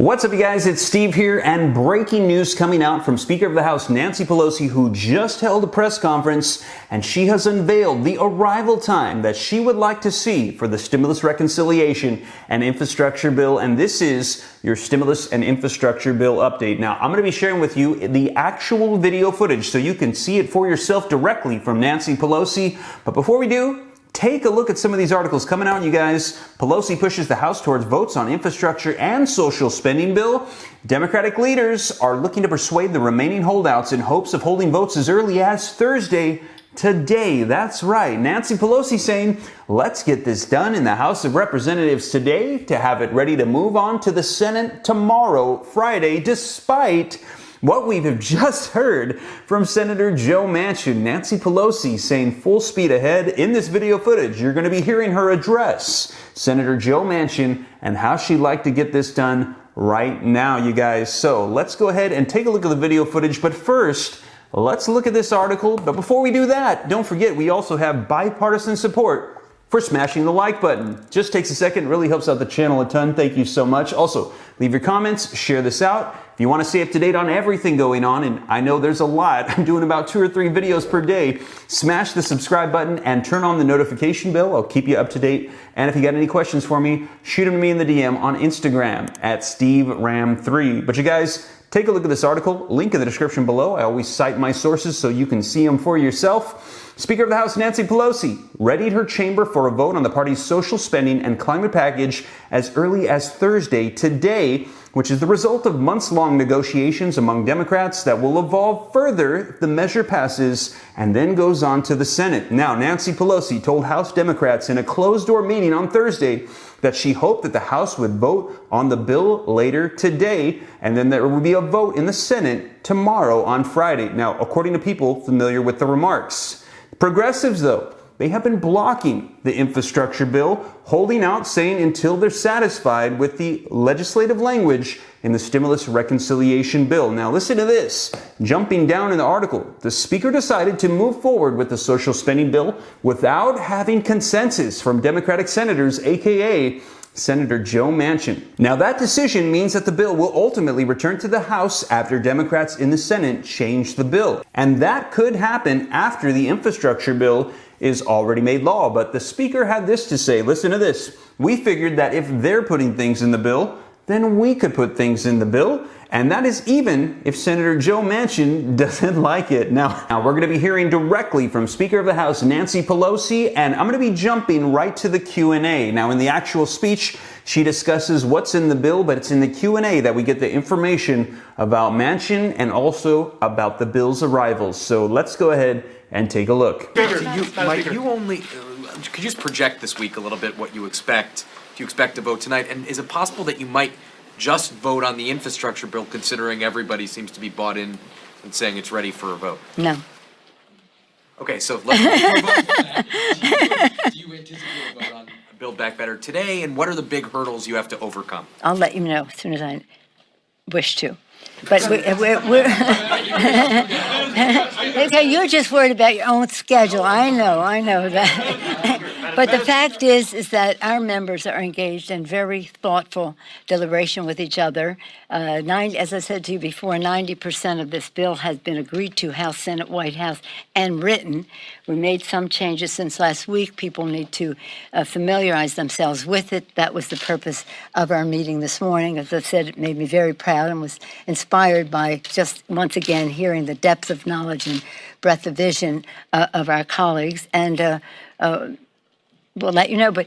What's up, you guys? It's Steve here, and breaking news coming out from Speaker of the House Nancy Pelosi, who just held a press conference, and she has unveiled the arrival time that she would like to see for the stimulus reconciliation and infrastructure bill. And this is your stimulus and infrastructure bill update. Now, I'm going to be sharing with you the actual video footage so you can see it for yourself directly from Nancy Pelosi. But before we do, take a look at some of these articles coming out, you guys. Pelosi pushes the House towards votes on infrastructure and social spending bill. Democratic leaders are looking to persuade the remaining holdouts in hopes of holding votes as early as Thursday. Today, that's right. Nancy Pelosi saying, let's get this done in the House of Representatives today to have it ready to move on to the Senate tomorrow, Friday, despite what we've just heard from Senator Joe Manchin. Nancy Pelosi saying full speed ahead. In this video footage, you're going to be hearing her address Senator Joe Manchin and how she'd like to get this done right now, you guys. So let's go ahead and take a look at the video footage. But first, let's look at this article. But before we do that, don't forget we also have bipartisan support for smashing the like button. Just takes a second, really helps out the channel a ton. Thank you so much. Also, leave your comments, share this out. If you want to stay up to date on everything going on, and I know there's a lot, I'm doing about 2 or 3 videos per day, smash the subscribe button and turn on the notification bell. I'll keep you up to date. And if you got any questions for me, shoot them to me in the DM on Instagram at SteveRam3. But you guys, take a look at this article, link in the description below. I always cite my sources so you can see them for yourself. Speaker of the House Nancy Pelosi readied her chamber for a vote on the party's social spending and climate package as early as Thursday, today, which is the result of months-long negotiations among Democrats that will evolve further if the measure passes and then goes on to the Senate. Now, Nancy Pelosi told House Democrats in a closed-door meeting on Thursday that she hoped that the House would vote on the bill later today, and then there would be a vote in the Senate tomorrow on Friday. Now, according to people familiar with the remarks, progressives, though, they have been blocking the infrastructure bill, holding out, saying until they're satisfied with the legislative language in the stimulus reconciliation bill. Now, listen to this. Jumping down in the article, the Speaker decided to move forward with the social spending bill without having consensus from Democratic senators, aka Senator Joe Manchin. Now, that decision means that the bill will ultimately return to the House after Democrats in the Senate change the bill. And that could happen after the infrastructure bill is already made law. But the Speaker had this to say. Listen to this. We figured that if they're putting things in the bill, then we could put things in the bill. And that is even if Senator Joe Manchin doesn't like it. Now we're going to be hearing directly from Speaker of the House Nancy Pelosi, and I'm going to be jumping right to the Q&A. Now, in the actual speech, she discusses what's in the bill, but it's in the Q&A that we get the information about Manchin and also about the bill's arrivals. So let's go ahead and take a look. Could you just project this week a little bit what you expect? Do you expect to vote tonight? And is it possible that you might just vote on the infrastructure bill, considering everybody seems to be bought in and saying it's ready for a vote? No. Okay, so let's move on to that. Do you anticipate a vote on Build Back Better today? And what are the big hurdles you have to overcome? I'll let you know as soon as I wish to. But we're okay, you're just worried about your own schedule. I know that. But the fact is that our members are engaged in very thoughtful deliberation with each other. As I said to you before, 90% of this bill has been agreed to, House, Senate, White House, and written. We made some changes since last week. People need to familiarize themselves with it. That was the purpose of our meeting this morning. As I said, it made me very proud and was inspired by just once again hearing the depth of knowledge and breadth of vision of our colleagues. And we'll let you know, but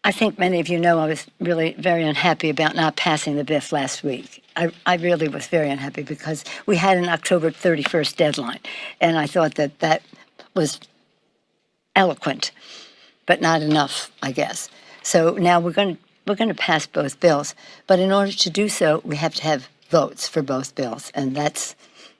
I think many of you know I was really very unhappy about not passing the BIF last week. I really was very unhappy because we had an October 31st deadline, and I thought that was eloquent, but not enough, I guess. So now we're going to pass both bills, but in order to do so, we have to have votes for both bills, and that's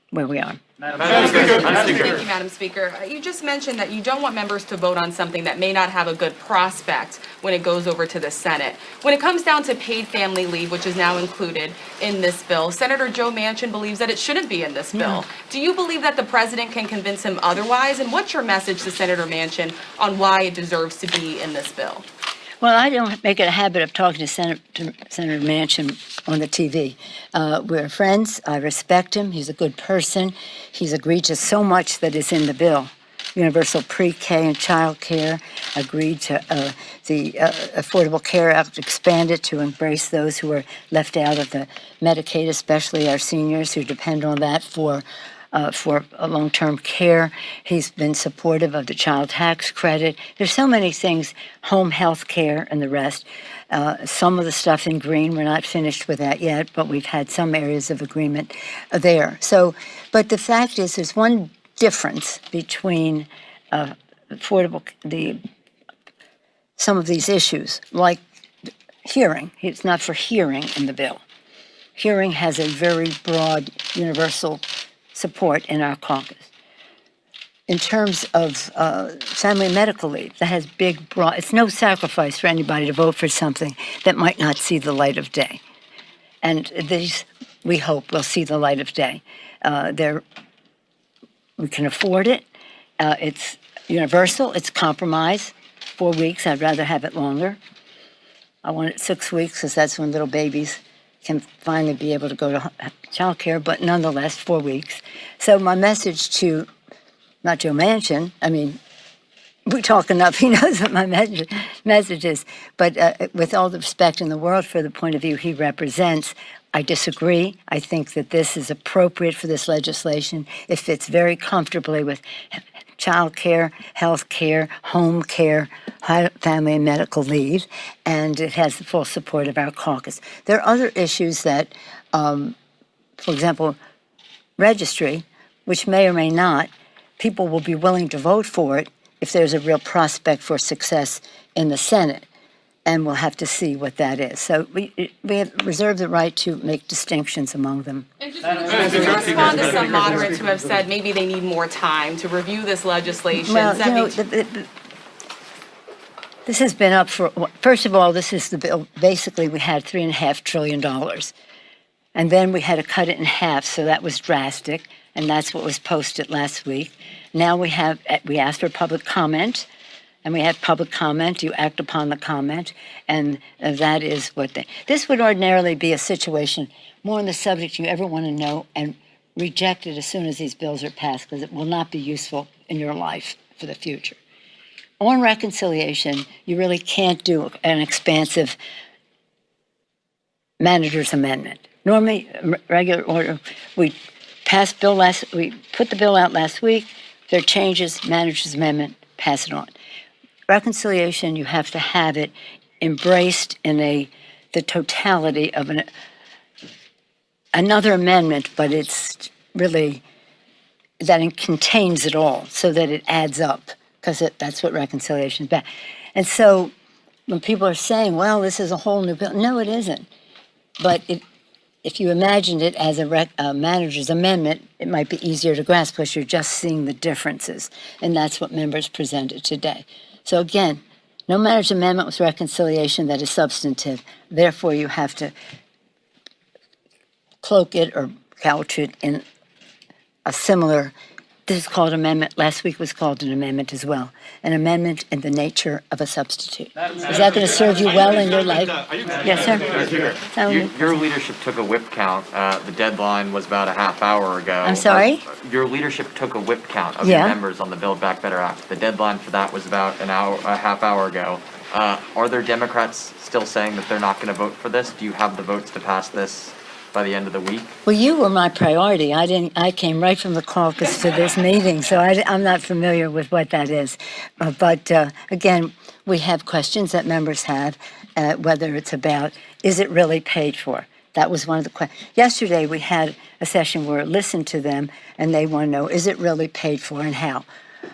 where we are. Thank you, Madam Speaker. You just mentioned that you don't want members to vote on something that may not have a good prospect when it goes over to the Senate. When it comes down to paid family leave, which is now included in this bill, Senator Joe Manchin believes that it shouldn't be in this bill. Do you believe that the president can convince him otherwise? And what's your message to Senator Manchin on why it deserves to be in this bill? Well, I don't make it a habit of talking to Senator Manchin on the TV. We're friends. I respect him. He's a good person. He's agreed to so much that is in the bill. Universal pre-K and child care, agreed to the Affordable Care Act, expanded to embrace those who are left out of the Medicaid, especially our seniors who depend on that for long-term care. He's been supportive of the child tax credit. There's so many things, home health care and the rest. Some of the stuff in green, we're not finished with that yet, but we've had some areas of agreement there. So, but the fact is, there's one difference between some of these issues, like hearing. It's not for hearing in the bill. Hearing has a very broad universal support in our caucus. In terms of family medical leave, that has big, broad, it's no sacrifice for anybody to vote for something that might not see the light of day. And these, we hope, will see the light of day. We can afford it. It's universal. It's compromise. 4 weeks. I'd rather have it longer. I want it 6 weeks because that's when little babies can finally be able to go to child care, but nonetheless, 4 weeks. So my message to, not Joe Manchin, I mean, we talk enough, he knows what my message is, but with all the respect in the world for the point of view he represents, I disagree. I think that this is appropriate for this legislation. It fits very comfortably with child care, health care, home care, family and medical leave, and it has the full support of our caucus. There are other issues that, for example, registry, which may or may not, people will be willing to vote for it if there's a real prospect for success in the Senate. And we'll have to see what that is. So we have reserved the right to make distinctions among them. And just to respond to some moderates who have said maybe they need more time to review this legislation. Well, you know, this has been up for, first of all, this is the bill. Basically, we had $3.5 trillion. And then we had to cut it in half, so that was drastic. And that's what was posted last week. Now we asked for public comment. And we have public comment, you act upon the comment, and that is what this would ordinarily be a situation more on the subject you ever want to know and reject it as soon as these bills are passed because it will not be useful in your life for the future. On reconciliation, you really can't do an expansive manager's amendment. Normally, regular order, we put the bill out last week, there are changes, manager's amendment, pass it on. Reconciliation, you have to have it embraced in the totality of another amendment, but it's really that it contains it all so that it adds up, because that's what reconciliation is about. And so when people are saying, well, this is a whole new bill, no, it isn't. But if you imagined it as a manager's amendment, it might be easier to grasp because you're just seeing the differences, and that's what members presented today. So again, no manager's amendment with reconciliation that is substantive. Therefore, you have to cloak it or couch it in a similar, this is called amendment, last week was called an amendment as well. An amendment in the nature of a substitute. Is that going to serve you well in your life? Yes, sir? Your leadership took a whip count. The deadline was about a half hour ago. I'm sorry? Your leadership took a whip count of your members on the Build Back Better Act. The deadline for that was about a half hour ago. Are there Democrats still saying that they're not going to vote for this? Do you have the votes to pass this by the end of the week? Well, you were my priority. I came right from the caucus to this meeting, so I'm not familiar with what that is. But again, we have questions that members have, whether it's about, is it really paid for? That was one of the questions. Yesterday, we had a session where I listened to them, and they want to know, is it really paid for and how?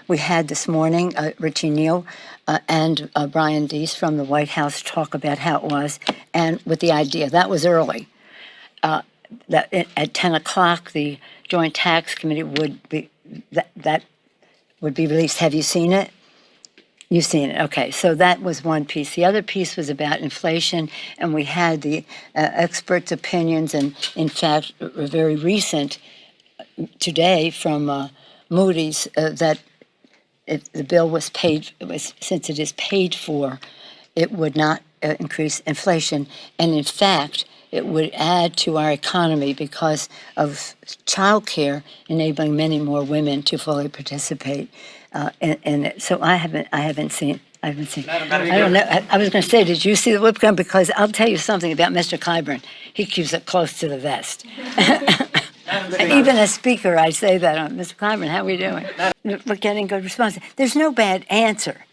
We had this morning, Richie Neal and Brian Deese from the White House talk about how it was, and with the idea, that was early. That at 10 o'clock, the Joint Tax Committee would be, that would be released. Have you seen it? You've seen it. Okay, so that was one piece. The other piece was about inflation, and we had the experts' opinions, and in fact, very recent today from Moody's that if the bill was paid, since it is paid for, it would not increase inflation. And in fact, it would add to our economy because of childcare, enabling many more women to fully participate in it. So I haven't seen. I don't know. I was going to say, did you see the whip gun? Because I'll tell you something about Mr. Clyburn. He keeps it close to the vest. Even as speaker, I say that. Mr. Clyburn, how are we doing? We're getting good response. There's no bad answer.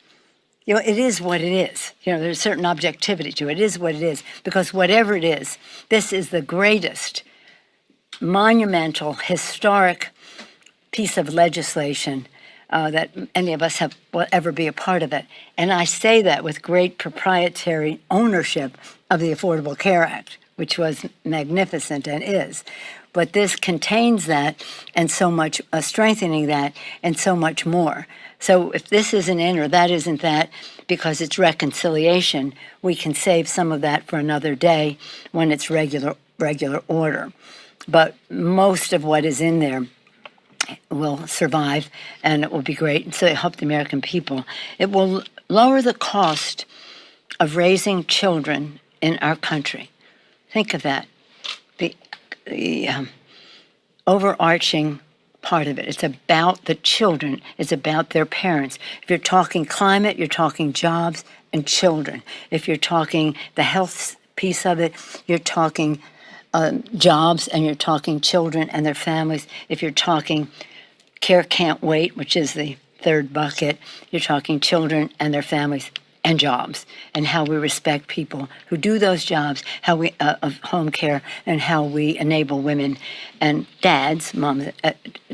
It is what it is. There's a certain objectivity to it. It is what it is. Because whatever it is, this is the greatest, monumental, historic piece of legislation that any of us will ever be a part of it. And I say that with great proprietary ownership of the Affordable Care Act, which was magnificent and is. But this contains that and so much, strengthening that and so much more. So if this isn't in or that isn't that, because it's reconciliation, we can save some of that for another day when it's regular order. But most of what is in there will survive, and it will be great. And so it help the American people. It will lower the cost of raising children in our country. Think of that. The overarching part of it. It's about the children. It's about their parents. If you're talking climate, you're talking jobs and children. If you're talking the health piece of it, you're talking jobs and you're talking children and their families. If you're talking care can't wait, which is the third bucket, you're talking children and their families and jobs, and how we respect people who do those jobs, how we of home care, and how we enable women and dads, moms,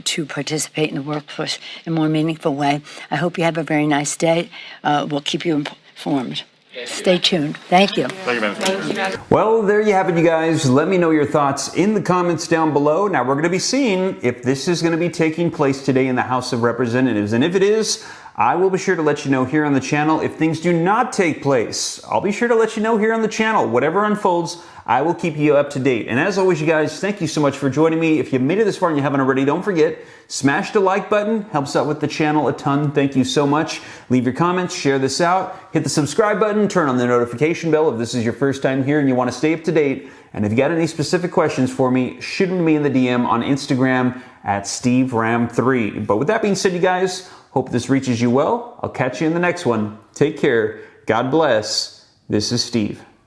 to participate in the workforce in a more meaningful way. I hope you have a very nice day. We'll keep you informed. Stay tuned. Thank you. Thank you, Madam. Well, there you have it, you guys. Let me know your thoughts in the comments down below. Now, we're going to be seeing if this is going to be taking place today in the House of Representatives. And if it is, I will be sure to let you know here on the channel. If things do not take place, I'll be sure to let you know here on the channel. Whatever unfolds, I will keep you up to date. And as always, you guys, thank you so much for joining me. If you made it this far and you haven't already, don't forget, smash the like button. Helps out with the channel a ton. Thank you so much. Leave your comments, share this out, hit the subscribe button, turn on the notification bell if this is your first time here and you want to stay up to date. And if you got any specific questions for me, shoot them to me in the DM on Instagram at SteveRam3. But with that being said, you guys, hope this reaches you well. I'll catch you in the next one. Take care. God bless. This is Steve.